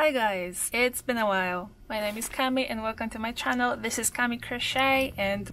Hi guys, it's been a while. My name is Cami and welcome to my channel. This is Cami Crochet and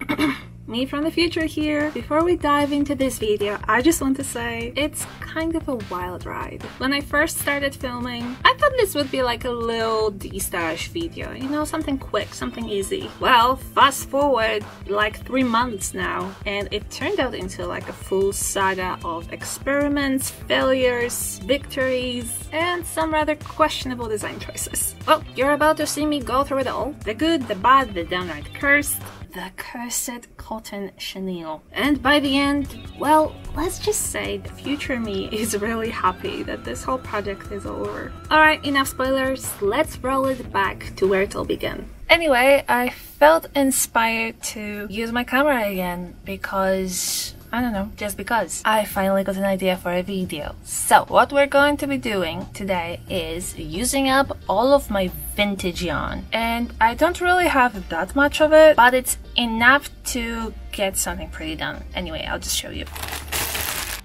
me from the future here. Before we dive into this video, I just want to say it's kind of a wild ride. When I first started filming, I thought this would be like a little Destash video, you know, something quick, something easy. Well, fast forward like 3 months now and it turned out into like a full saga of experiments, failures, victories, and some rather questionable design choices. Well, you're about to see me go through it all. The good, the bad, the downright cursed. The cursed cotton chenille. And by the end, well, let's just say the future me is really happy that this whole project is over. Alright, enough spoilers, let's roll it back to where it all began. Anyway, I felt inspired to use my camera again because I don't know, just because. I finally got an idea for a video. So what we're going to be doing today is using up all of my vintage yarn. And I don't really have that much of it, but it's enough to get something pretty done. Anyway, I'll just show you.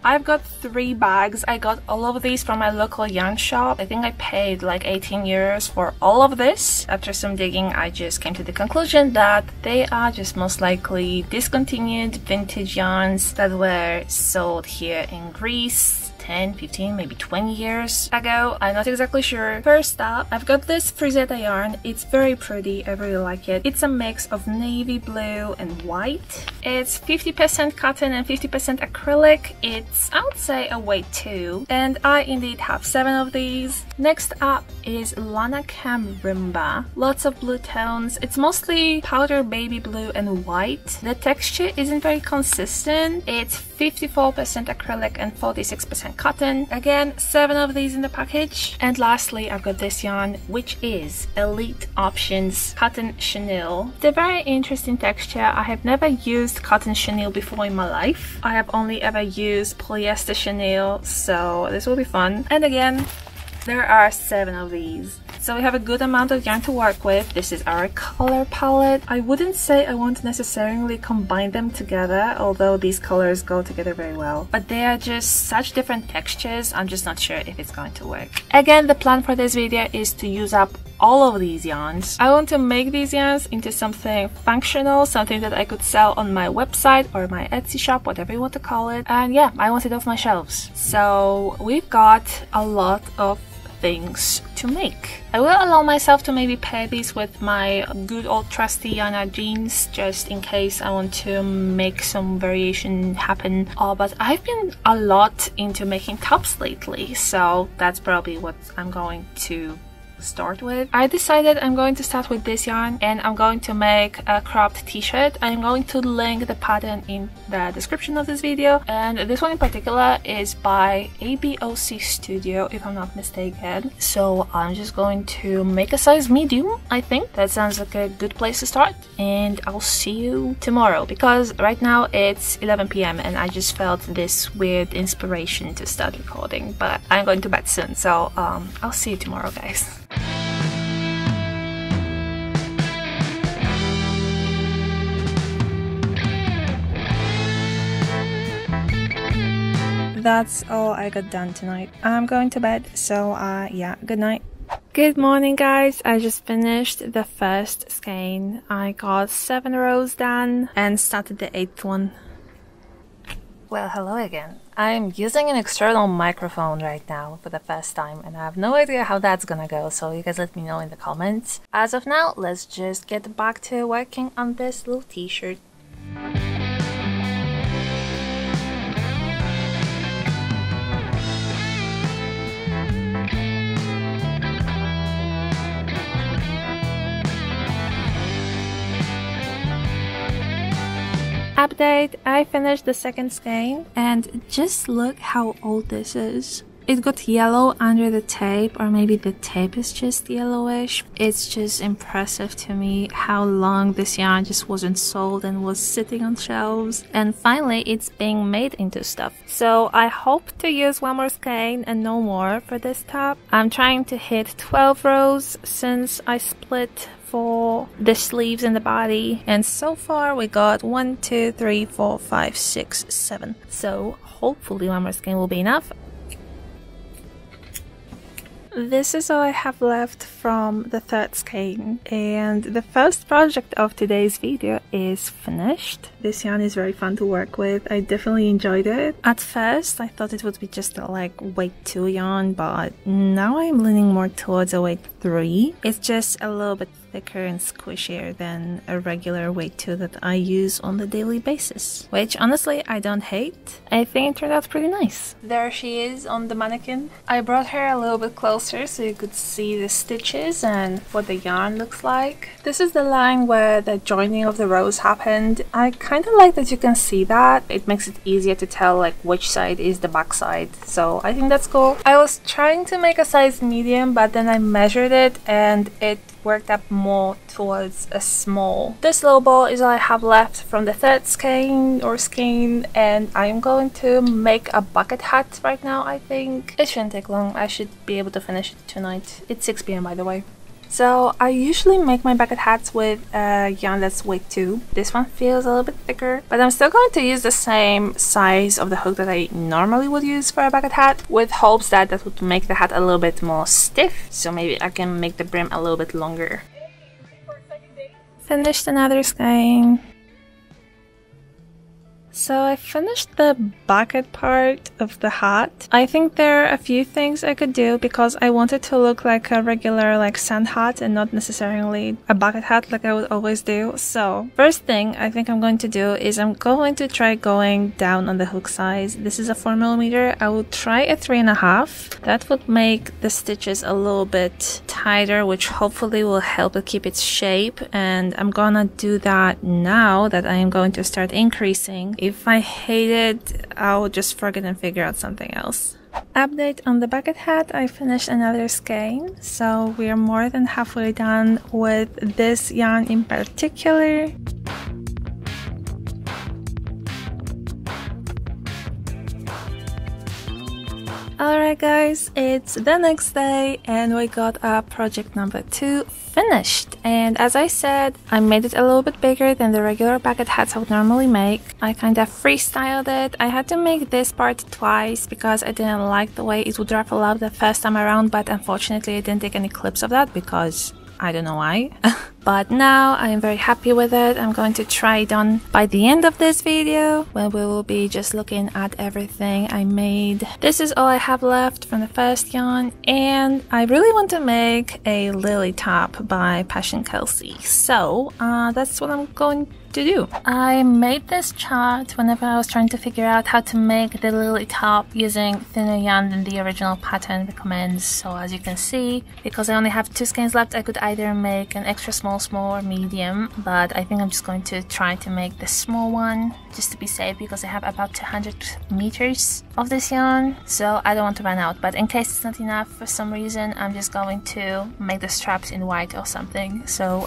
I've got 3 bags. I got all of these from my local yarn shop. I think I paid like 18 euros for all of this. After some digging, I just came to the conclusion that they are just most likely discontinued vintage yarns that were sold here in Greece 10, 15, maybe 20 years ago. I'm not exactly sure. First up, I've got this frisetta yarn. It's very pretty. I really like it. It's a mix of navy blue and white. It's 50% cotton and 50% acrylic. It's, I would say, a weight 2. And I indeed have 7 of these. Next up is Lana Cam Rimba. Lots of blue tones. It's mostly powder baby blue and white. The texture isn't very consistent. It's 54% acrylic and 46% cotton. Again, 7 of these in the package. And lastly, I've got this yarn, which is Elite Options Cotton Chenille. It's a very interesting texture. I have never used cotton chenille before in my life. I have only ever used polyester chenille, so this will be fun. And again, there are 7 of these. So we have a good amount of yarn to work with. This is our color palette. I wouldn't say I want to necessarily combine them together, although these colors go together very well. But they are just such different textures, I'm just not sure if it's going to work. Again, the plan for this video is to use up all of these yarns. I want to make these yarns into something functional, something that I could sell on my website or my Etsy shop, whatever you want to call it. And yeah, I want it off my shelves. So we've got a lot of things to make. I will allow myself to maybe pair these with my good old trusty Yana jeans just in case I want to make some variation happen. But I've been a lot into making tops lately, so that's probably what I'm going to start with. I decided I'm going to start with this yarn and I'm going to make a cropped t-shirt. I'm going to link the pattern in the description of this video, and this one in particular is by ABOC Studio if I'm not mistaken. So I'm just going to make a size medium. I think that sounds like a good place to start, and I'll see you tomorrow because right now it's 11 PM and I just felt this weird inspiration to start recording, but I'm going to bed soon, so I'll see you tomorrow, guys. That's all I got done tonight. I'm going to bed, so yeah, good night. Good morning, guys. I just finished the first skein. I got 7 rows done and started the 8th one. Well, hello again. I'm using an external microphone right now for the first time and I have no idea how that's gonna go, so you guys let me know in the comments. As of now, let's just get back to working on this little t-shirt. Update, I finished the second skein and just look how old this is. It got yellow under the tape, or maybe the tape is just yellowish. It's just impressive to me how long this yarn just wasn't sold and was sitting on shelves, and finally it's being made into stuff. So I hope to use 1 more skein and no more for this top. I'm trying to hit 12 rows since I split for the sleeves and the body, and so far we got 1, 2, 3, 4, 5, 6, 7. So hopefully 1 more skein will be enough. This is all I have left from the third skein, and the first project of today's video is finished. This yarn is very fun to work with. I definitely enjoyed it. At first I thought it would be just like weight 2 yarn, but now I'm leaning more towards a weight 3. It's just a little bit thicker and squishier than a regular weight 2 that I use on the daily basis, which honestly I don't hate. I think it turned out pretty nice. There she is on the mannequin. I brought her a little bit closer so you could see the stitches and what the yarn looks like. This is the line where the joining of the rows happened. I kind of like that you can see that. It makes it easier to tell like which side is the back side, so I think that's cool. I was trying to make a size medium, but then I measured it and it worked up more towards a small. This low ball is all I have left from the third skein, and I'm going to make a bucket hat right now. I think it shouldn't take long. I should be able to finish it tonight. It's 6 p.m. by the way. So I usually make my bucket hats with a yarn that's weight 2. This one feels a little bit thicker, but I'm still going to use the same size of the hook that I normally would use for a bucket hat, with hopes that that would make the hat a little bit more stiff, so maybe I can make the brim a little bit longer. Finished another skein. So I finished the bucket part of the hat. I think there are a few things I could do because I wanted to look like a regular like sand hat and not necessarily a bucket hat like I would always do. So first thing I think I'm going to do is I'm going to try going down on the hook size. This is a 4mm. I will try a 3.5. That would make the stitches a little bit tighter, which hopefully will help it keep its shape, and I'm gonna do that now that I am going to start increasing. If I hate it, I'll just forget and figure out something else. Update on the bucket hat, I finished another skein, so we are more than halfway done with this yarn in particular. Alright guys, it's the next day and we got our project number 2 finished, and as I said, I made it a little bit bigger than the regular bucket hats I would normally make. I kind of freestyled it. I had to make this part twice because I didn't like the way it would ruffle up the first time around, but unfortunately I didn't take any clips of that because I don't know why. But now I am very happy with it. I'm going to try it on by the end of this video, when we will be just looking at everything I made. This is all I have left from the first yarn, and I really want to make a lily top by Passion Kelsey. So that's what I'm going to do. I made this chart whenever I was trying to figure out how to make the lily top using thinner yarn than the original pattern recommends. So as you can see, because I only have 2 skeins left, I could either make an extra small, or medium, but I think I'm just going to try to make the small one just to be safe, because I have about 200 meters of this yarn, so I don't want to run out. But in case it's not enough for some reason, I'm just going to make the straps in white or something. So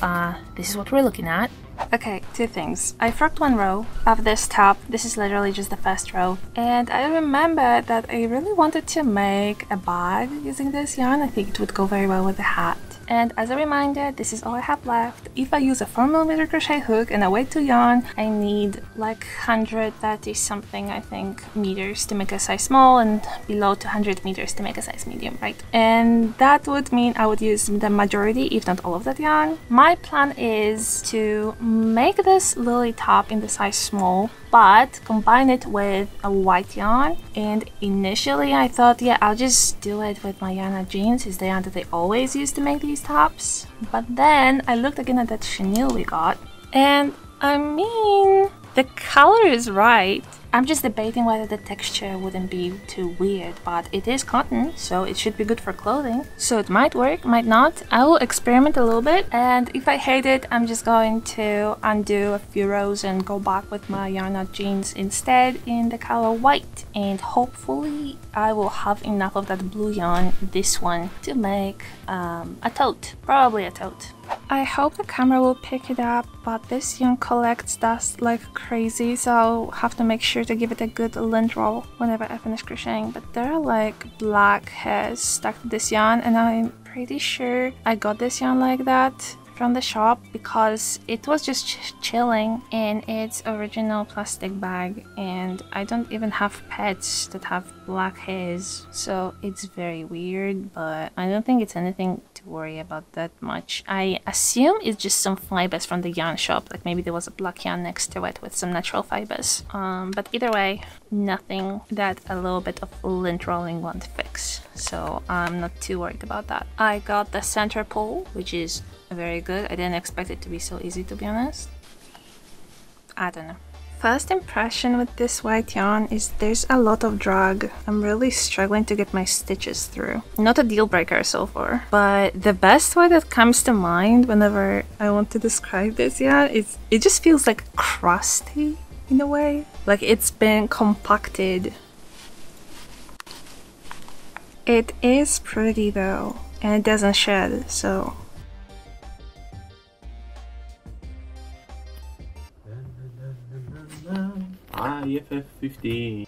this is what we're looking at. Okay, 2 things. I frocked 1 row of this top. This is literally just the first row, and I remember that I really wanted to make a bag using this yarn. I think it would go very well with the hat. And as a reminder, this is all I have left. If I use a 4mm crochet hook and a weight 2 yarn, I need like 130 something, I think, meters to make a size small, and below 200 meters to make a size medium, right? And that would mean I would use the majority, if not all of that yarn. My plan is to make this lily top in the size small, but combine it with a white yarn. And initially I thought, yeah, I'll just do it with my yarn jeans. It's the yarn that I always use to make these tops. But then I looked again at that chenille we got, and I mean, the color is right. I'm just debating whether the texture wouldn't be too weird, but it is cotton, so it should be good for clothing. So it might work, might not. I will experiment a little bit, and if I hate it, I'm just going to undo a few rows and go back with my yarn jeans instead in the color white. And hopefully I will have enough of that blue yarn, this one, to make a tote. Probably a tote. I hope the camera will pick it up, but this yarn collects dust like crazy, so I'll have to make sure to give it a good lint roll whenever I finish crocheting. But there are like black hairs stuck to this yarn, and I'm pretty sure I got this yarn like that from the shop because it was just chilling in its original plastic bag, and I don't even have pets that have black hairs, so it's very weird, but I don't think it's anything to worry about that much. I assume it's just some fibers from the yarn shop, like maybe there was a black yarn next to it with some natural fibers. But either way, nothing that a little bit of lint rolling won't fix, so I'm not too worried about that. I got the center pull, which is very good. I didn't expect it to be so easy, to be honest. I don't know. First impression with this white yarn is there's a lot of drag. I'm really struggling to get my stitches through. Not a deal breaker so far, but the best word that comes to mind whenever I want to describe this yarn is it just feels like crusty in a way. Like it's been compacted. It is pretty though, and it doesn't shed, so IFF15.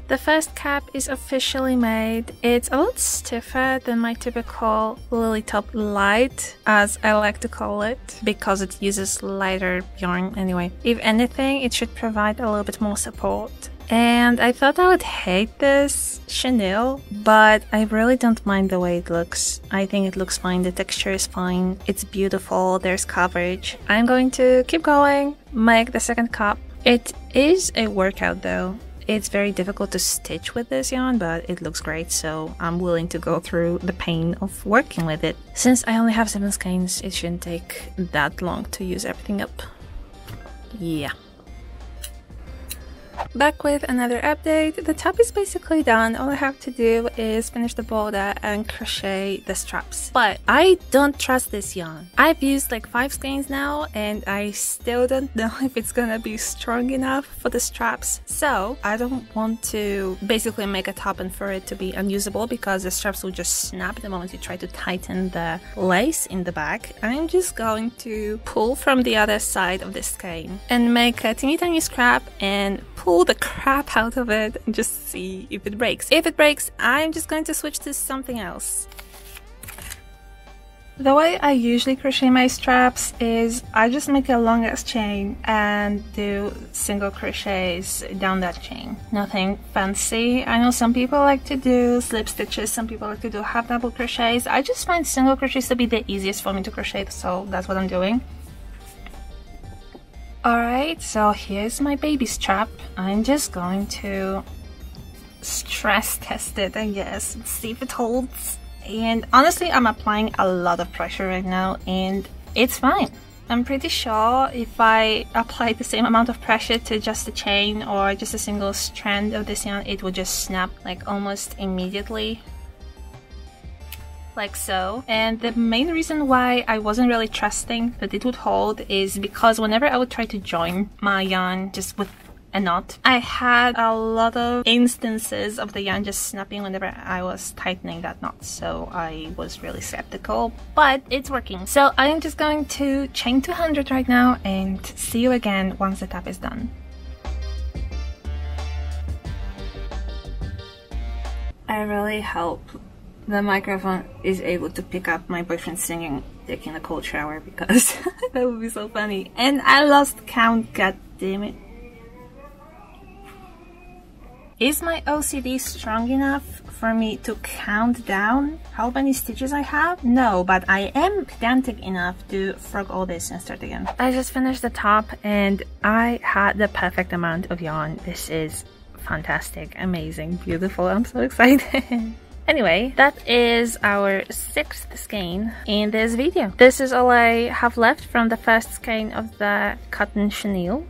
The first cap is officially made. It's a lot stiffer than my typical Lily Top Light, as I like to call it, because it uses lighter yarn anyway. If anything, it should provide a little bit more support. And I thought I would hate this chenille, but I really don't mind the way it looks. I think it looks fine, the texture is fine, it's beautiful, there's coverage. I'm going to keep going, make the second cup. It is a workout though. It's very difficult to stitch with this yarn, but it looks great, so I'm willing to go through the pain of working with it. Since I only have 7 skeins, it shouldn't take that long to use everything up. Yeah. Back with another update. The top is basically done. All I have to do is finish the border and crochet the straps. But I don't trust this yarn. I've used like 5 skeins now and I still don't know if it's gonna be strong enough for the straps. So I don't want to basically make a top and for it to be unusable because the straps will just snap the moment you try to tighten the lace in the back. I'm just going to pull from the other side of the skein and make a teeny tiny scrap and pull the crap out of it and just see if it breaks. If it breaks, I'm just going to switch to something else. The way I usually crochet my straps is I just make a long ass chain and do single crochets down that chain. Nothing fancy. I know some people like to do slip stitches, some people like to do half double crochets. I just find single crochets to be the easiest for me to crochet, so that's what I'm doing. Alright, so here's my baby strap. I'm just going to stress test it, I guess, see if it holds. And honestly, I'm applying a lot of pressure right now and it's fine. I'm pretty sure if I apply the same amount of pressure to just a chain or just a single strand of this yarn, it would just snap like almost immediately. Like so. And the main reason why I wasn't really trusting that it would hold is because whenever I would try to join my yarn just with a knot, I had a lot of instances of the yarn just snapping whenever I was tightening that knot, so I was really skeptical, but it's working. So I'm just going to chain 200 right now and see you again once the top is done. I really hope the microphone is able to pick up my boyfriend singing taking a cold shower because that would be so funny. And I lost count, god damn it. Is my OCD strong enough for me to count down how many stitches I have? No, but I am pedantic enough to frog all this and start again. I just finished the top and I had the perfect amount of yarn. This is fantastic, amazing, beautiful. I'm so excited. Anyway, that is our 6th skein in this video. This is all I have left from the first skein of the cotton chenille.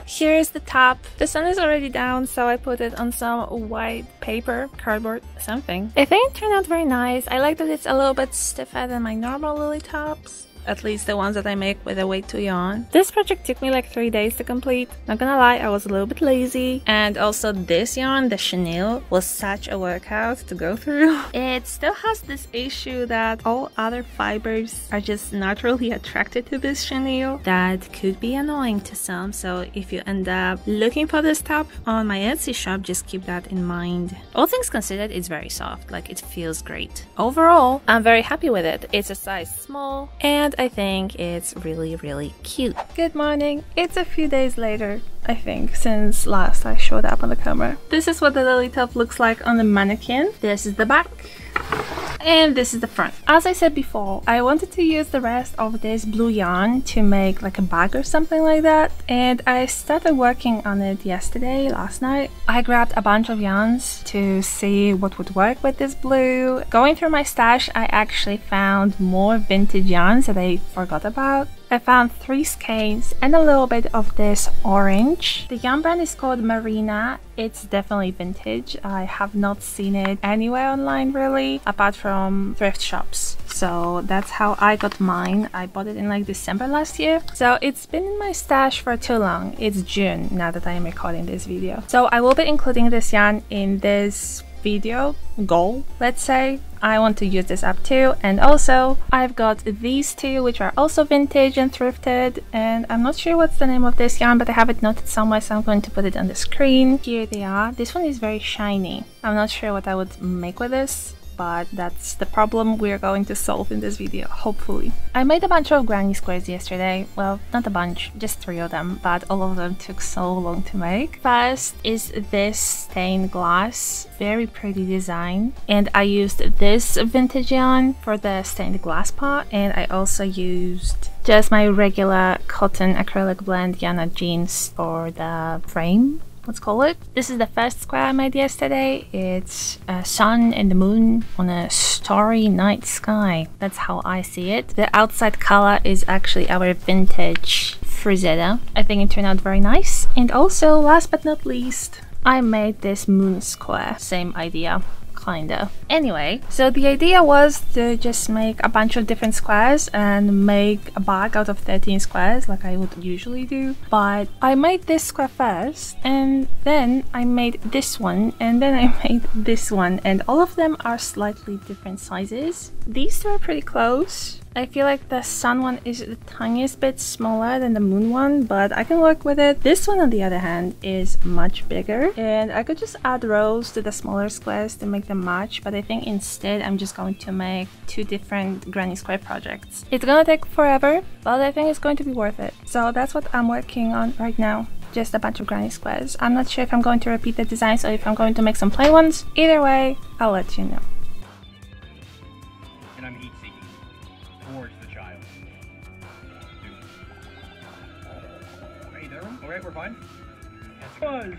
Here's the top. The sun is already down, so I put it on some white paper, cardboard, something. I think it turned out very nice. I like that it's a little bit stiffer than my normal Lily tops. at least the ones that I make with a weight 2 yarn. This project took me like 3 days to complete. Not gonna lie, I was a little bit lazy. And also this yarn, the chenille, was such a workout to go through. It still has this issue that all other fibers are just not really attracted to this chenille. That could be annoying to some, so if you end up looking for this top on my Etsy shop, just keep that in mind. All things considered, it's very soft, like it feels great. Overall, I'm very happy with it. It's a size small and I think it's really cute. Good morning. It's a few days later, I think, since last I showed up on the camera. This is what the lily top looks like on the mannequin. This is the back. And this is the front. As I said before, I wanted to use the rest of this blue yarn to make like a bag or something like that, and I started working on it yesterday, last night. I grabbed a bunch of yarns to see what would work with this blue. Going through my stash, I actually found more vintage yarns that I forgot about. I found 3 skeins and a little bit of this orange. The yarn brand is called Marina. It's definitely vintage. I have not seen it anywhere online really, apart from thrift shops. So that's how I got mine. I bought it in like December last year. So it's been in my stash for too long. It's June now that I am recording this video. So I will be including this yarn in this video goal, let's say. I want to use this up too, and also I've got these two which are also vintage and thrifted, and I'm not sure what's the name of this yarn, but I have it noted somewhere, so I'm going to put it on the screen. Here they are. This one is very shiny. I'm not sure what I would make with this, but that's the problem we're going to solve in this video, hopefully. I made a bunch of granny squares yesterday. Well, not a bunch, just 3 of them, but all of them took so long to make. First is this stained glass, very pretty design, and I used this vintage yarn for the stained glass part, and I also used just my regular cotton acrylic blend Yana jeans for the frame. Let's call it. This is the first square I made yesterday. It's a sun and the moon on a starry night sky. That's how I see it. The outside color is actually our vintage frisetta. I think it turned out very nice. And also, last but not least, I made this moon square. Same idea. Kinda. Anyway, so the idea was to just make a bunch of different squares and make a bag out of 13 squares like I would usually do, but I made this square first and then I made this one and then I made this one, and all of them are slightly different sizes. These two are pretty close. I feel like the sun one is the tiniest bit smaller than the moon one, but I can work with it. This one on the other hand is much bigger, and I could just add rows to the smaller squares to make them match, but I think instead I'm just going to make 2 different granny square projects. It's gonna take forever, but I think it's going to be worth it. So that's what I'm working on right now. Just a bunch of granny squares. I'm not sure if I'm going to repeat the designs or if I'm going to make some plain ones. Either way, I'll let you know. And I'm heat seeking towards the child. Hey there. Alright, we're fine. Yes,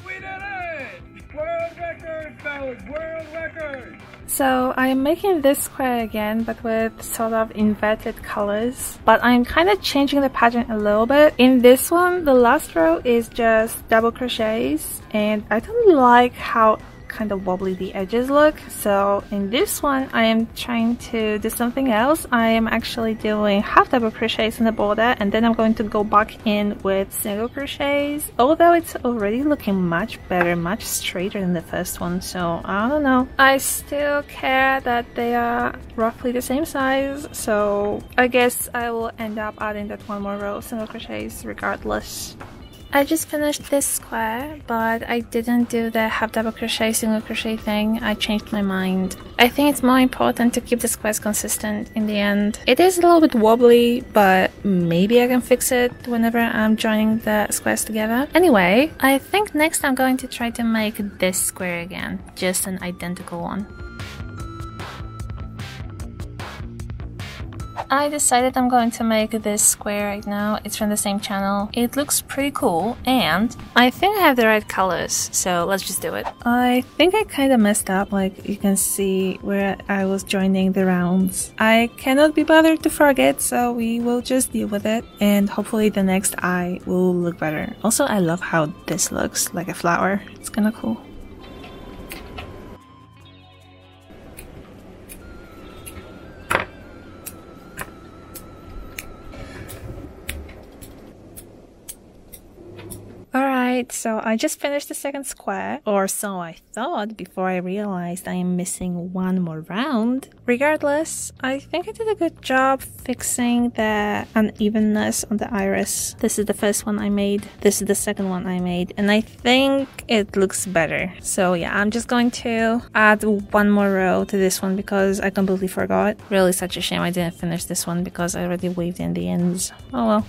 we did it! World record, fellas! World record! So I'm making this square again, but with sort of inverted colors, but I'm kind of changing the pattern a little bit. In this one, the last row is just double crochets, and I don't like how kind of wobbly the edges look, so in this one I am trying to do something else. I am actually doing half double crochets in the border, and then I'm going to go back in with single crochets, although it's already looking much better, much straighter than the first one, so I don't know. I still care that they are roughly the same size, so I guess I will end up adding that 1 more row of single crochets regardless. I just finished this square, but I didn't do the half double crochet single crochet thing. I changed my mind. I think it's more important to keep the squares consistent in the end. It is a little bit wobbly, but maybe I can fix it whenever I'm joining the squares together. Anyway, I think next I'm going to try to make this square again, just an identical one. I decided I'm going to make this square right now. It's from the same channel. It looks pretty cool, and I think I have the right colors, so let's just do it. I think I kind of messed up, like you can see where I was joining the rounds. I cannot be bothered to forget, so we will just deal with it, and hopefully the next eye will look better. Also, I love how this looks like a flower. It's kind of cool. so I just finished the second square, or so I thought before I realized I am missing one more round. Regardless, I think I did a good job fixing the unevenness on the iris. This is the first one I made, this is the second one I made, and I think it looks better. So yeah, I'm just going to add one more row to this one because I completely forgot. Really such a shame I didn't finish this one because I already weaved in the ends. Oh well.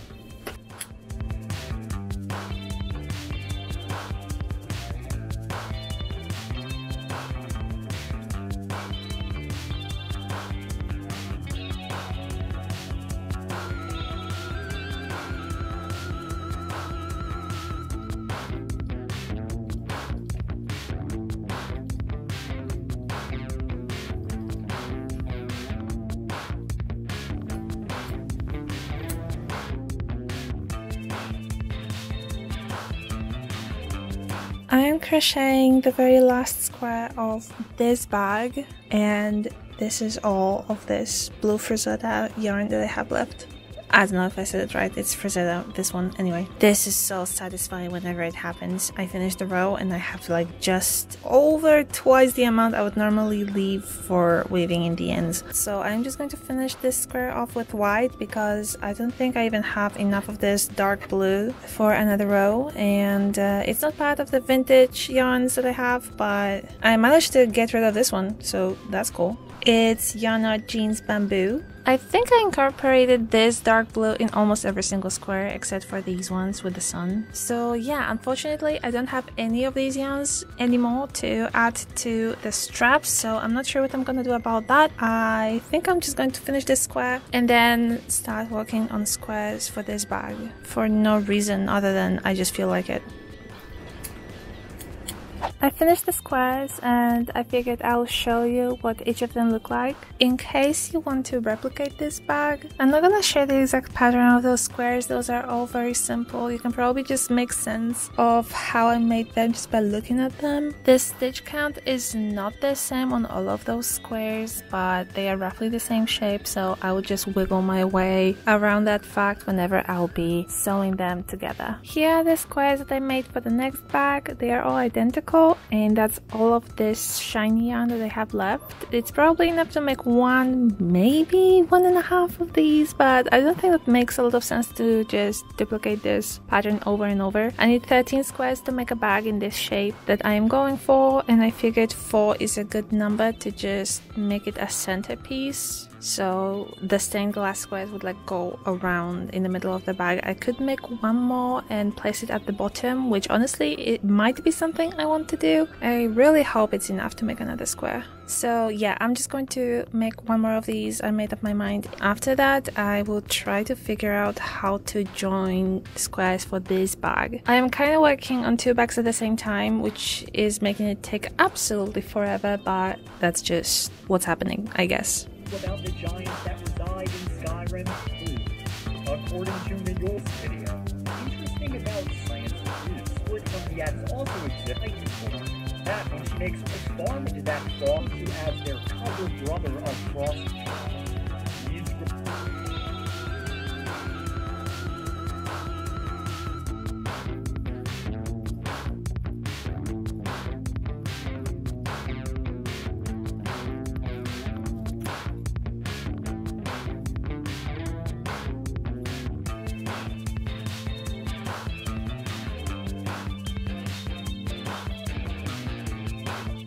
I am crocheting the very last square of this bag, and this is all of this blue Frazetta yarn that I have left. I don't know if I said it right, it's Frazetta, this one. Anyway, this is so satisfying whenever it happens. I finish the row and I have like just over twice the amount I would normally leave for weaving in the ends. So I'm just going to finish this square off with white because I don't think I even have enough of this dark blue for another row, and it's not part of the vintage yarns that I have, but I managed to get rid of this one, so that's cool. It's Yana Jeans Bamboo. I think I incorporated this dark blue in almost every single square except for these ones with the sun. So yeah, unfortunately I don't have any of these yarns anymore to add to the straps, so I'm not sure what I'm gonna do about that. I think I'm just going to finish this square and then start working on squares for this bag for no reason other than I just feel like it. I finished the squares and I figured I'll show you what each of them look like. In case you want to replicate this bag, I'm not gonna share the exact pattern of those squares, those are all very simple. You can probably just make sense of how I made them just by looking at them. The stitch count is not the same on all of those squares, but they are roughly the same shape, so I will just wiggle my way around that fact whenever I'll be sewing them together. Here are the squares that I made for the next bag. They are all identical, and that's all of this shiny yarn that I have left. It's probably enough to make one, maybe 1.5 of these, but I don't think it makes a lot of sense to just duplicate this pattern over and over. I need 13 squares to make a bag in this shape that I am going for, and I figured 4 is a good number to just make it a centerpiece. So the stained glass squares would like go around in the middle of the bag. I could make one more and place it at the bottom, which honestly it might be something I want to do. I really hope it's enough to make another square. So yeah, I'm just going to make one more of these. I made up my mind. After that, I will try to figure out how to join squares for this bag. I am kind of working on 2 bags at the same time, which is making it take absolutely forever, but that's just what's happening, I guess. About the giants that reside in Skyrim. According to Migul's video, interesting about science is split from the ads also exists form. That when she makes a spawn into that song to add their cover brother across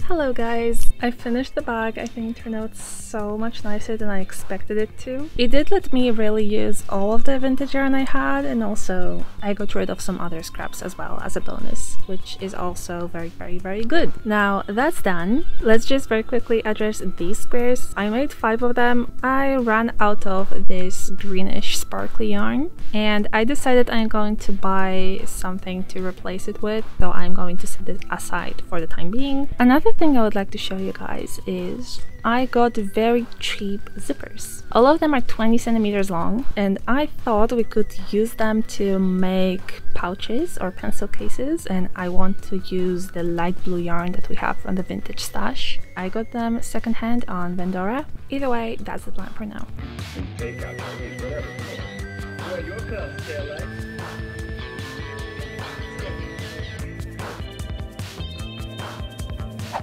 Hello guys, I finished the bag. I think it turned out so much nicer than I expected it to. It did let me really use all of the vintage yarn I had, and also I got rid of some other scraps as well as a bonus, which is also very good. Now that's done, let's just very quickly address these squares. I made 5 of them. I ran out of this greenish sparkly yarn and I decided I'm going to buy something to replace it with, so I'm going to set it aside for the time being. Another thing I would like to show you guys is I got very cheap zippers. All of them are 20 centimeters long, and I thought we could use them to make pouches or pencil cases, and I want to use the light blue yarn that we have from the vintage stash. I got them secondhand on Vendora. Either way, that's the plan for now.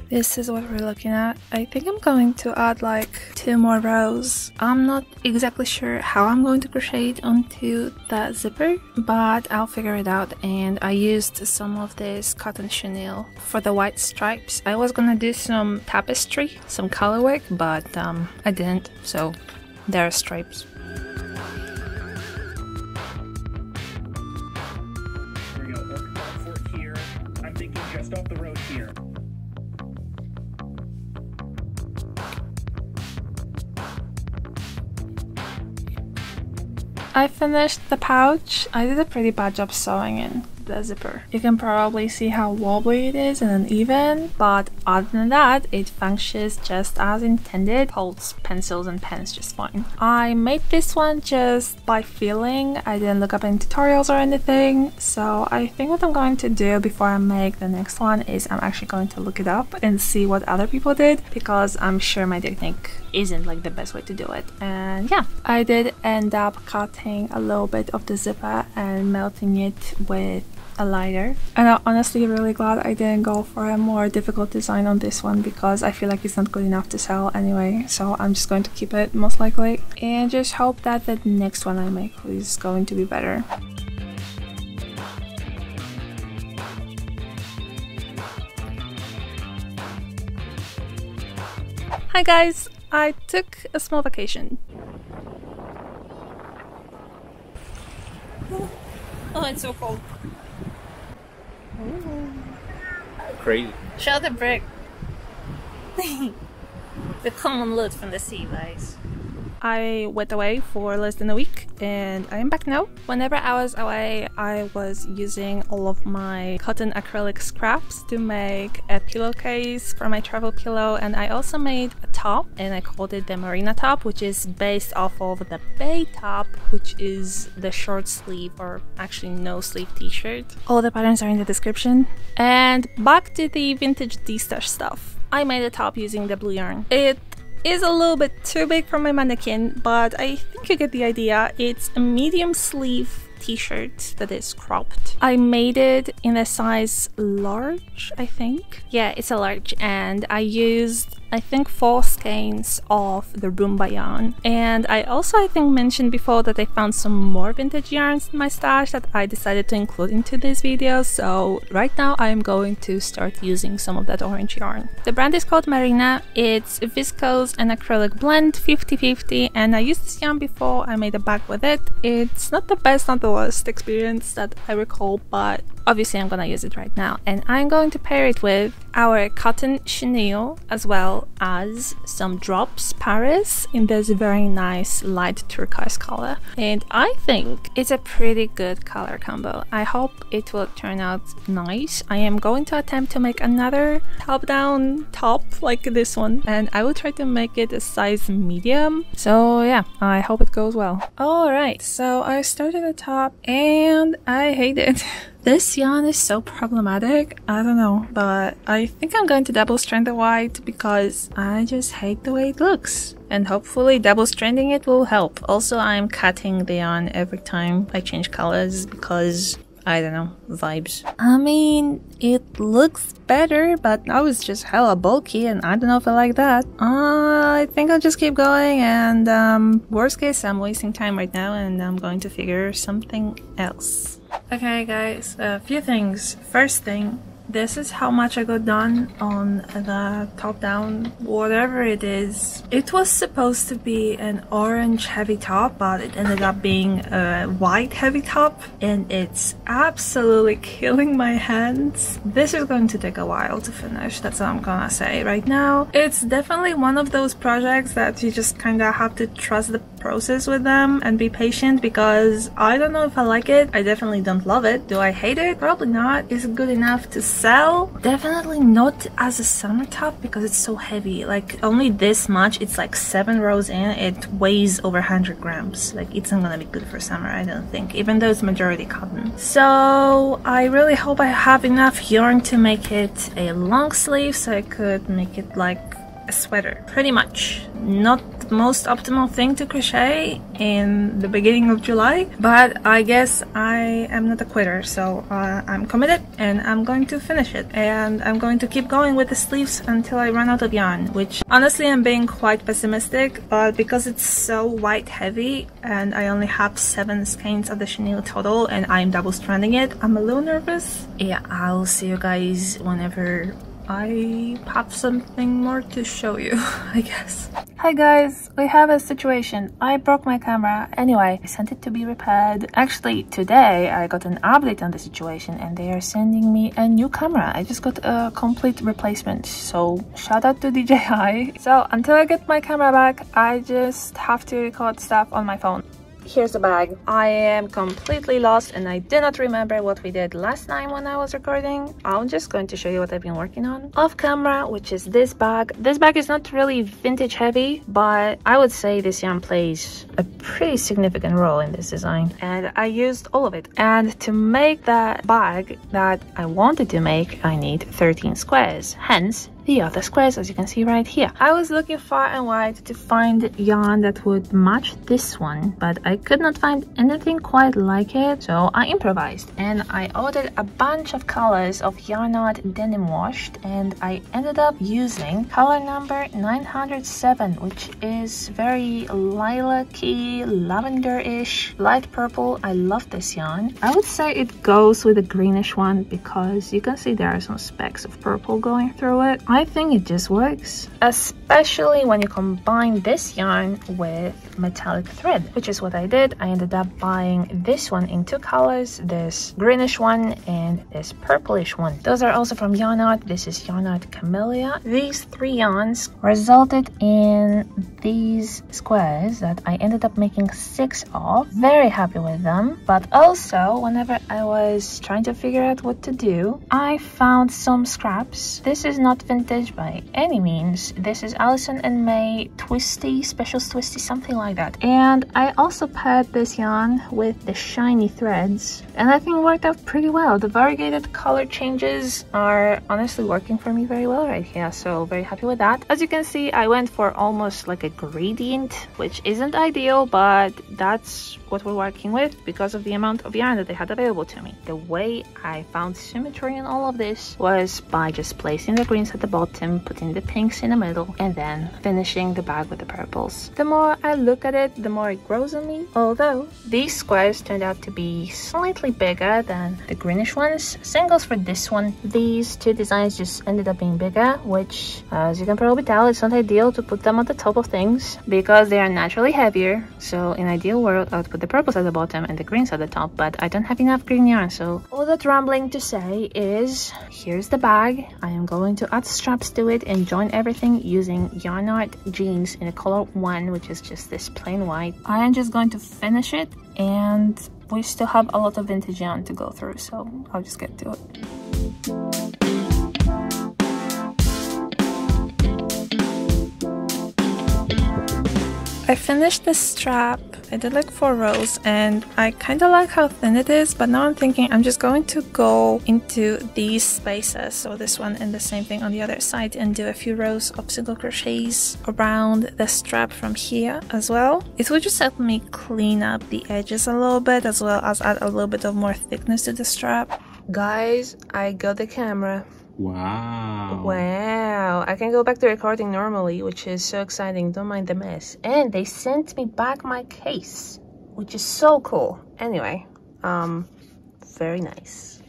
This is what we're looking at. I think I'm going to add like 2 more rows. I'm not exactly sure how I'm going to crochet it onto the zipper, but I'll figure it out. And I used some of this cotton chenille for the white stripes. I was gonna do some tapestry, some color work, but I didn't, so there are stripes. Here we go, work for it here. I'm thinking just off the road here. I finished the pouch. I did a pretty bad job sewing in the zipper. You can probably see how wobbly it is and uneven, but other than that, it functions just as intended. Holds pencils and pens just fine. I made this one just by feeling. I didn't look up any tutorials or anything, so I think what I'm going to do before I make the next one is I'm actually going to look it up and see what other people did, because I'm sure my technique isn't like the best way to do it. And yeah, I did end up cutting a little bit of the zipper and melting it with a lighter, and I'm honestly really glad I didn't go for a more difficult design on this one, because I feel like it's not good enough to sell anyway, so I'm just going to keep it most likely and just hope that the next one I make is going to be better. Hi guys! I took a small vacation. Oh, it's so cold. Crazy. Show the brick. The common loot from the sea, guys. I went away for less than a week and I am back now. Whenever I was away, I was using all of my cotton acrylic scraps to make a pillowcase for my travel pillow, and I also made a top and I called it the Marina top, which is based off of the Bay top, which is the short sleeve or actually no sleeve t-shirt. All the patterns are in the description. And back to the vintage Destash stuff. I made a top using the blue yarn. It is a little bit too big for my mannequin, but I think you get the idea. It's a medium sleeve t-shirt that is cropped. I made it in a size large, I think. Yeah, it's a large, and I used, I think, 4 skeins of the Roomba yarn. And I also, I think, mentioned before that I found some more vintage yarns in my stash that I decided to include into this video, so right now I am going to start using some of that orange yarn. The brand is called Marina. It's a viscose and acrylic blend, 50-50, and I used this yarn before. I made a bag with it. It's not the best, not the worst experience that I recall, but obviously I'm gonna use it right now, and I'm going to pair it with our cotton chenille as well as some drops Paris in this very nice light turquoise color, and I think it's a pretty good color combo. I hope it will turn out nice. I am going to attempt to make another top down top like this one, and I will try to make it a size medium, so yeah, I hope it goes well. Alright, so I started the top and I hate it. This yarn is so problematic, I don't know, but I think I'm going to double strand the white because I just hate the way it looks. And hopefully double stranding it will help. Also, I'm cutting the yarn every time I change colors because, I don't know, vibes. I mean, it looks better, but now it's just hella bulky and I don't know if I like that. I think I'll just keep going, and worst case, I'm wasting time right now and I'm going to figure something else. Okay guys, a few things. First thing, this is how much I got done on the top down, whatever it is. It was supposed to be an orange heavy top, but it ended up being a white heavy top, and it's absolutely killing my hands. This is going to take a while to finish, that's what I'm gonna say right now. It's definitely one of those projects that you just kinda have to trust the process with them and be patient, because I don't know if I like it. I definitely don't love it. Do I hate it? Probably not. Is it good enough to sell? Definitely not as a summer top because it's so heavy. Like only this much, it's like 7 rows in, it weighs over 100 grams. Like it's not gonna be good for summer, I don't think, even though it's majority cotton. So I really hope I have enough yarn to make it a long sleeve so I could make it like a sweater, pretty much. Not the most optimal thing to crochet in the beginning of July, but I guess I am not a quitter, so I'm committed and I'm going to finish it. And I'm going to keep going with the sleeves until I run out of yarn, which honestly I'm being quite pessimistic, but because it's so white heavy and I only have 7 skeins of the chenille total and I'm double stranding it, I'm a little nervous. Yeah, I'll see you guys whenever I have something more to show you, I guess. Hi guys, we have a situation. I broke my camera. Anyway, I sent it to be repaired. Actually, today I got an update on the situation and they are sending me a new camera. I just got a complete replacement, so shout out to DJI. So until I get my camera back, I just have to record stuff on my phone. Here's the bag. I am completely lost and I did not remember what we did last time when I was recording. I'm just going to show you what I've been working on off camera, which is this bag. This bag is not really vintage heavy, but I would say this yarn plays a pretty significant role in this design and I used all of it. And to make that bag that I wanted to make, I need 13 squares, hence the other squares, as you can see right here. I was looking far and wide to find yarn that would match this one, but I could not find anything quite like it, so I improvised and I ordered a bunch of colors of yarn art denim washed, and I ended up using color number 907, which is very lilac-y, lavender-ish, light purple. I love this yarn. I would say it goes with the greenish one because you can see there are some specks of purple going through it. I think it just works, especially when you combine this yarn with metallic thread, which is what I did. I ended up buying this one in 2 colors, this greenish one and this purplish one. Those are also from Yarn Art. This is Yarn Art Camellia. These 3 yarns resulted in these squares that I ended up making 6 of. Very happy with them, but also whenever I was trying to figure out what to do, I found some scraps. This is not vintage by any means. This is Allison and May Twisty, Specials Twisty, something like that. And I also paired this yarn with the shiny threads and I think it worked out pretty well. The variegated color changes are honestly working for me very well right here, so very happy with that. As you can see, I went for almost like a gradient, which isn't ideal, but that's what we're working with because of the amount of yarn that they had available to me. The way I found symmetry in all of this was by just placing the greens at the bottom, putting the pinks in the middle, and then finishing the bag with the purples. The more I look at it, the more it grows on me, although these squares turned out to be slightly bigger than the greenish ones. Same goes for this one. These 2 designs just ended up being bigger, which as you can probably tell, it's not ideal to put them at the top of things because they are naturally heavier. So in ideal world, I would put the purples at the bottom and the greens at the top, but I don't have enough green yarn. So all that rambling to say is, here's the bag. I am going to add straps to it and join everything using Yarn Art jeans in the color 1, which is just this plain white. I am just going to finish it and we still have a lot of vintage yarn to go through, so I'll just get to it. I finished the strap. I did like 4 rows and I kind of like how thin it is, but now I'm thinking I'm just going to go into these spaces, so this one and the same thing on the other side, and do a few rows of single crochets around the strap from here as well. It will just help me clean up the edges a little bit, as well as add a little bit of more thickness to the strap. Guys, I got the camera. Wow, I can go back to recording normally, which is so exciting. Don't mind the mess. And they sent me back my case, which is so cool. Anyway, very nice.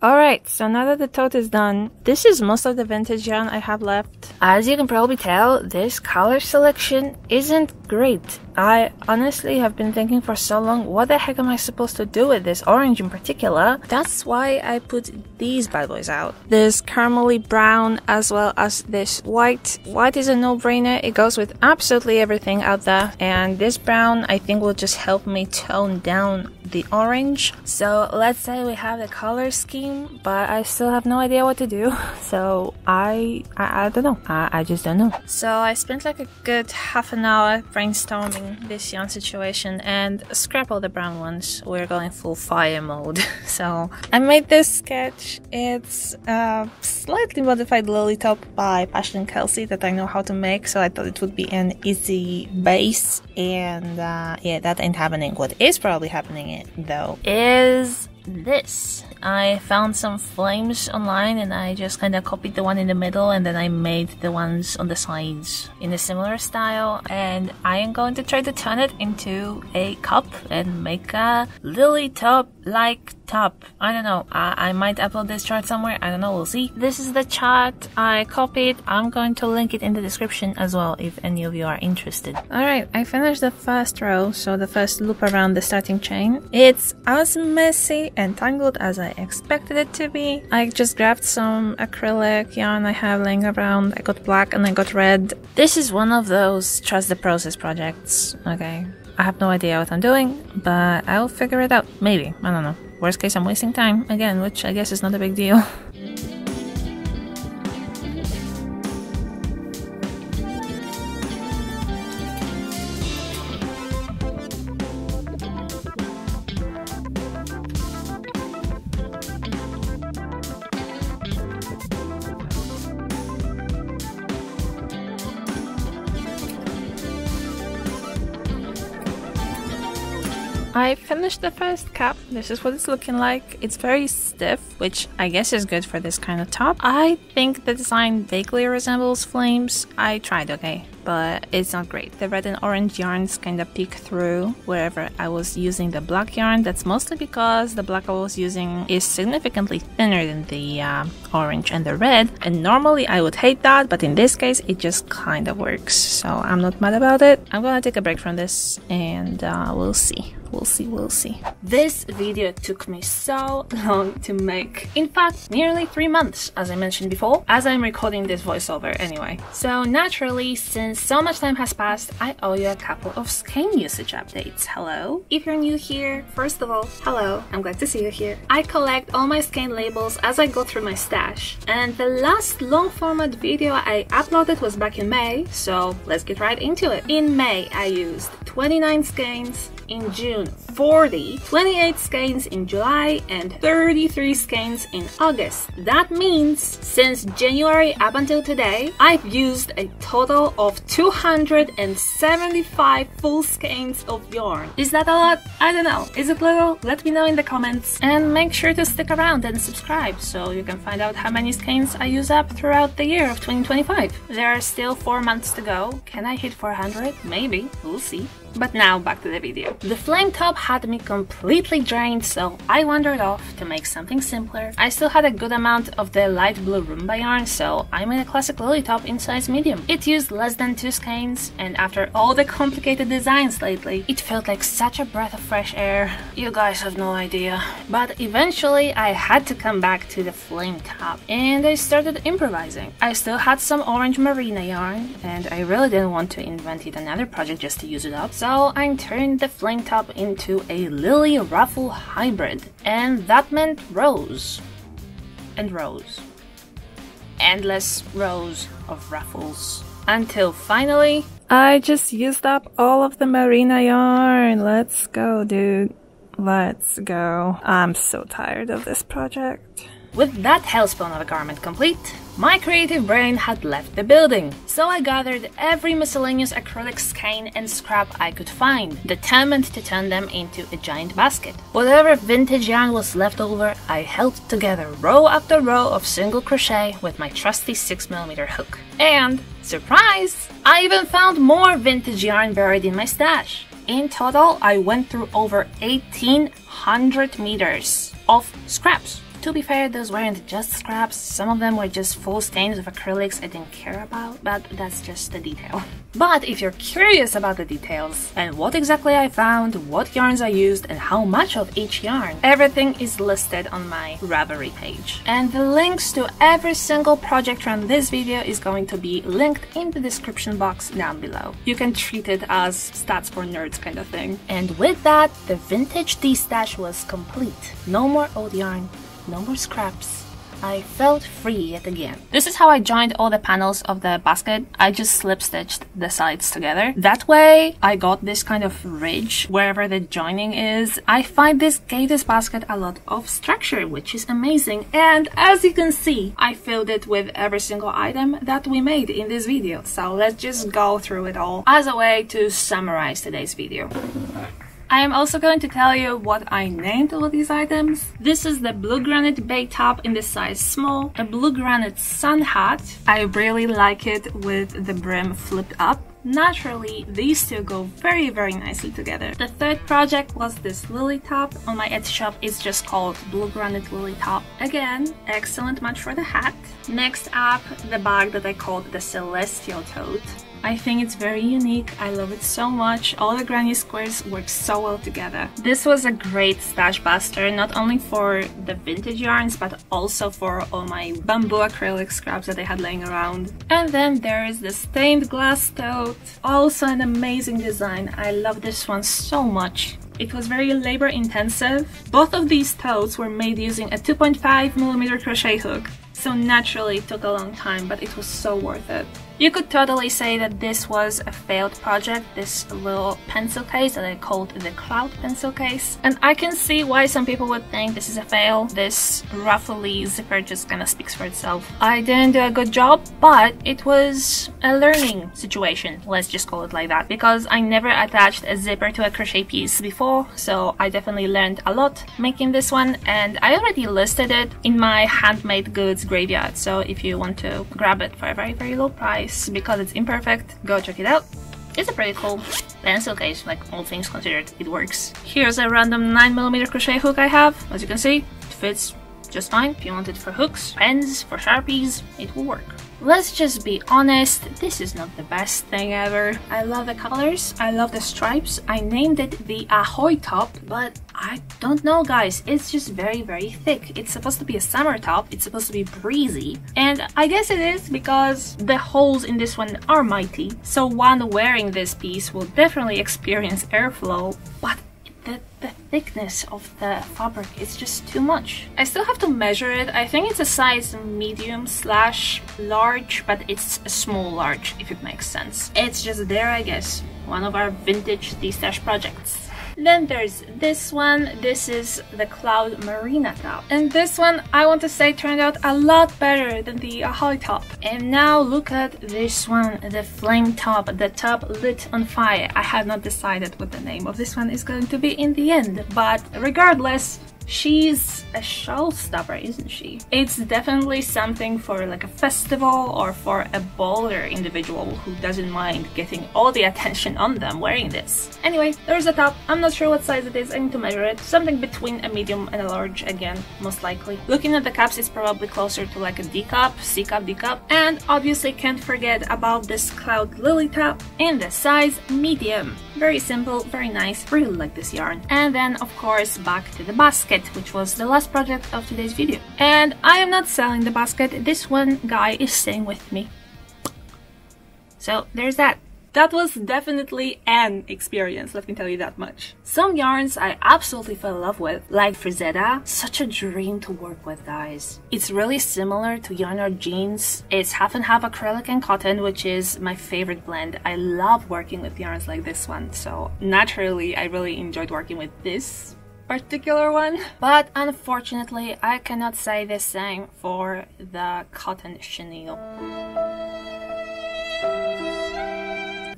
Alright, so now that the tote is done, this is most of the vintage yarn I have left. As you can probably tell, this color selection isn't great. I honestly have been thinking for so long, what the heck am I supposed to do with this orange in particular? That's why I put these bad boys out. This caramely brown as well as this white. White is a no-brainer. It goes with absolutely everything out there. And this brown I think will just help me tone down the orange. So let's say we have the color scheme, but I still have no idea what to do. So I don't know. I just don't know. So I spent like a good half an hour brainstorming this yarn situation and scrap all the brown ones. We're going full fire mode. So I made this sketch. It's a slightly modified lily top by Passion Kelsey that I know how to make, so I thought it would be an easy base. And yeah, that ain't happening. What is probably happening though is this. I found some flames online and I just kind of copied the one in the middle, and then I made the ones on the sides in a similar style, and I am going to try to turn it into a cup and make a lily top like top. I don't know, I might upload this chart somewhere, I don't know, we'll see. This is the chart I copied. I'm going to link it in the description as well if any of you are interested. Alright, I finished the first row, so the first loop around the starting chain. It's as messy and tangled as I expected it to be. I just grabbed some acrylic yarn I have laying around. I got black and I got red. This is one of those trust the process projects, okay? I have no idea what I'm doing, but I'll figure it out. Maybe, I don't know. Worst case, I'm wasting time again, which I guess is not a big deal. I finished the first cap. This is what it's looking like. It's very stiff, which I guess is good for this kind of top. I think the design vaguely resembles flames. I tried, okay, but it's not great. The red and orange yarns kind of peek through wherever I was using the black yarn. That's mostly because the black I was using is significantly thinner than the orange and the red, and normally I would hate that, but in this case it just kind of works, so I'm not mad about it. I'm gonna take a break from this and we'll see. We'll see. This video took me so long to make. In fact, nearly 3 months, as I mentioned before, as I'm recording this voiceover anyway. So naturally, since so much time has passed, I owe you a couple of skein usage updates. Hello? If you're new here, first of all, hello, I'm glad to see you here. I collect all my skein labels as I go through my stash, and the last long format video I uploaded was back in May, so let's get right into it. In May, I used 29 skeins, in June 40, 28 skeins in July, and 33 skeins in August. That means since January up until today, I've used a total of 275 full skeins of yarn. Is that a lot? I don't know. Is it little? Let me know in the comments. And make sure to stick around and subscribe so you can find out how many skeins I use up throughout the year of 2025. There are still 4 months to go. Can I hit 400? Maybe. We'll see. But now back to the video. The flame top had me completely drained, so I wandered off to make something simpler. I still had a good amount of the light blue Roomba yarn, so I made a classic lily top in size medium. It used less than 2 skeins, and after all the complicated designs lately, it felt like such a breath of fresh air. You guys have no idea. But eventually I had to come back to the flame top, and I started improvising. I still had some orange merino yarn, and I really didn't want to invent yet another project just to use it up, so I turned the flame top into a lily ruffle hybrid, and that meant rows and rows, endless rows of ruffles, until finally I just used up all of the merino yarn. Let's go, dude, let's go. I'm so tired of this project. With that hellspawn of a garment complete, my creative brain had left the building, so I gathered every miscellaneous acrylic skein and scrap I could find, determined to turn them into a giant basket. Whatever vintage yarn was left over, I held together row after row of single crochet with my trusty 6mm hook. And, surprise! I even found more vintage yarn buried in my stash. In total, I went through over 1,800 meters of scraps. To be fair, those weren't just scraps, some of them were just full skeins of acrylics I didn't care about, but that's just the detail. But if you're curious about the details, and what exactly I found, what yarns I used, and how much of each yarn, everything is listed on my Ravelry page. And the links to every single project from this video is going to be linked in the description box down below. You can treat it as stats for nerds kind of thing. And with that, the vintage Destash was complete. No more old yarn. No more scraps. I felt free yet again. This is how I joined all the panels of the basket. I just slip stitched the sides together. That way I got this kind of ridge wherever the joining is. I find this gave this basket a lot of structure, which is amazing. And as you can see, I filled it with every single item that we made in this video. So let's just go through it all as a way to summarize today's video. I am also going to tell you what I named all these items. This is the blue granite bay top in the size small, a blue granite sun hat. I really like it with the brim flipped up. Naturally, these two go very nicely together. The third project was this lily top. On my Etsy shop, it's just called blue granite lily top. Again, excellent match for the hat. Next up, the bag that I called the celestial tote. I think it's very unique. I love it so much. All the granny squares work so well together. This was a great stash buster, not only for the vintage yarns, but also for all my bamboo acrylic scraps that I had laying around. And then there is the stained glass tote. Also an amazing design. I love this one so much. It was very labor intensive. Both of these totes were made using a 2.5mm crochet hook. So naturally it took a long time, but it was so worth it. You could totally say that this was a failed project, this little pencil case that I called the cloud pencil case. And I can see why some people would think this is a fail. This ruffly zipper just kind of speaks for itself. I didn't do a good job, but it was a learning situation, let's just call it like that, because I never attached a zipper to a crochet piece before, so I definitely learned a lot making this one, and I already listed it in my handmade goods graveyard, so if you want to grab it for a very low price because it's imperfect, go check it out. It's a pretty cool pencil case, like all things considered, it works. Here's a random 9mm crochet hook I have. As you can see, it fits just fine. If you want it for hooks, pens, for sharpies, it will work. Let's just be honest, this is not the best thing ever. I love the colors, I love the stripes. I named it the Ahoy top, but I don't know guys, it's just very thick. It's supposed to be a summer top, it's supposed to be breezy, and I guess it is because the holes in this one are mighty. So one wearing this piece will definitely experience airflow, but the thickness of the fabric is just too much. I still have to measure it. I think it's a size medium/large, but it's a small large, if it makes sense. It's just there, I guess. One of our vintage Destash projects. Then there's this one. This is the Cloud Marina top. And this one, I want to say, turned out a lot better than the Ahoy top. And now look at this one, the Flame top, the top lit on fire. I have not decided what the name of this one is going to be in the end, but regardless, she's a showstopper, isn't she? It's definitely something for like a festival or for a bolder individual who doesn't mind getting all the attention on them wearing this. Anyway, there's a top. I'm not sure what size it is. I need to measure it. Something between a medium and a large again, most likely. Looking at the cups, it's probably closer to like a D cup, C cup, D cup. And obviously can't forget about this Cloud Lily top in the size medium. Very simple, very nice. Really like this yarn. And then of course back to the basket, which was the last project of today's video. And I am not selling the basket. This one guy is staying with me. So there's that. That was definitely an experience, let me tell you that much. Some yarns I absolutely fell in love with, like Frizetta. Such a dream to work with, guys. It's really similar to Yarn Art Jeans. It's half and half acrylic and cotton, which is my favorite blend. I love working with yarns like this one, so naturally I really enjoyed working with this particular one. But unfortunately, I cannot say the same for the cotton chenille.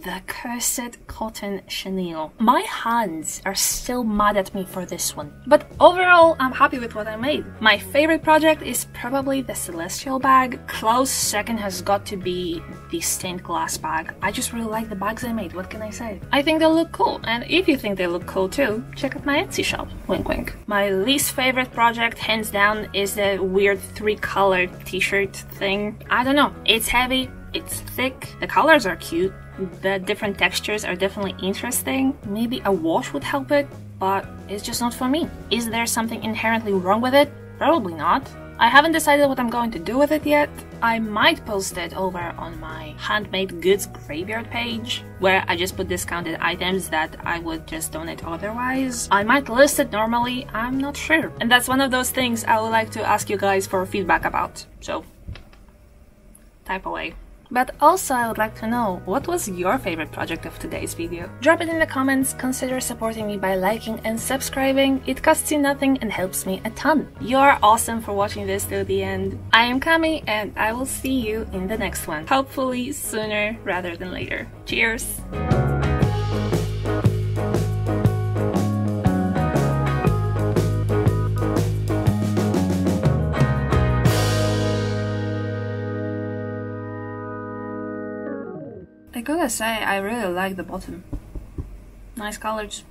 The cursed cotton chenille. My hands are still mad at me for this one. But overall, I'm happy with what I made. My favorite project is probably the Celestial bag. Close second has got to be the stained glass bag. I just really like the bags I made, what can I say? I think they look cool, and if you think they look cool too, check out my Etsy shop. Wink wink. My least favorite project, hands down, is the weird 3-colored t-shirt thing. I don't know, it's heavy, it's thick, the colors are cute. The different textures are definitely interesting. Maybe a wash would help it, but it's just not for me. Is there something inherently wrong with it? Probably not. I haven't decided what I'm going to do with it yet. I might post it over on my handmade goods graveyard page, where I just put discounted items that I would just donate otherwise. I might list it normally, I'm not sure. And that's one of those things I would like to ask you guys for feedback about. So, type away. But also I would like to know, what was your favorite project of today's video? Drop it in the comments, consider supporting me by liking and subscribing. It costs you nothing and helps me a ton. You're awesome for watching this till the end. I am Cami and I will see you in the next one. Hopefully sooner rather than later. Cheers! I gotta say, I really like the bottom. Nice colors.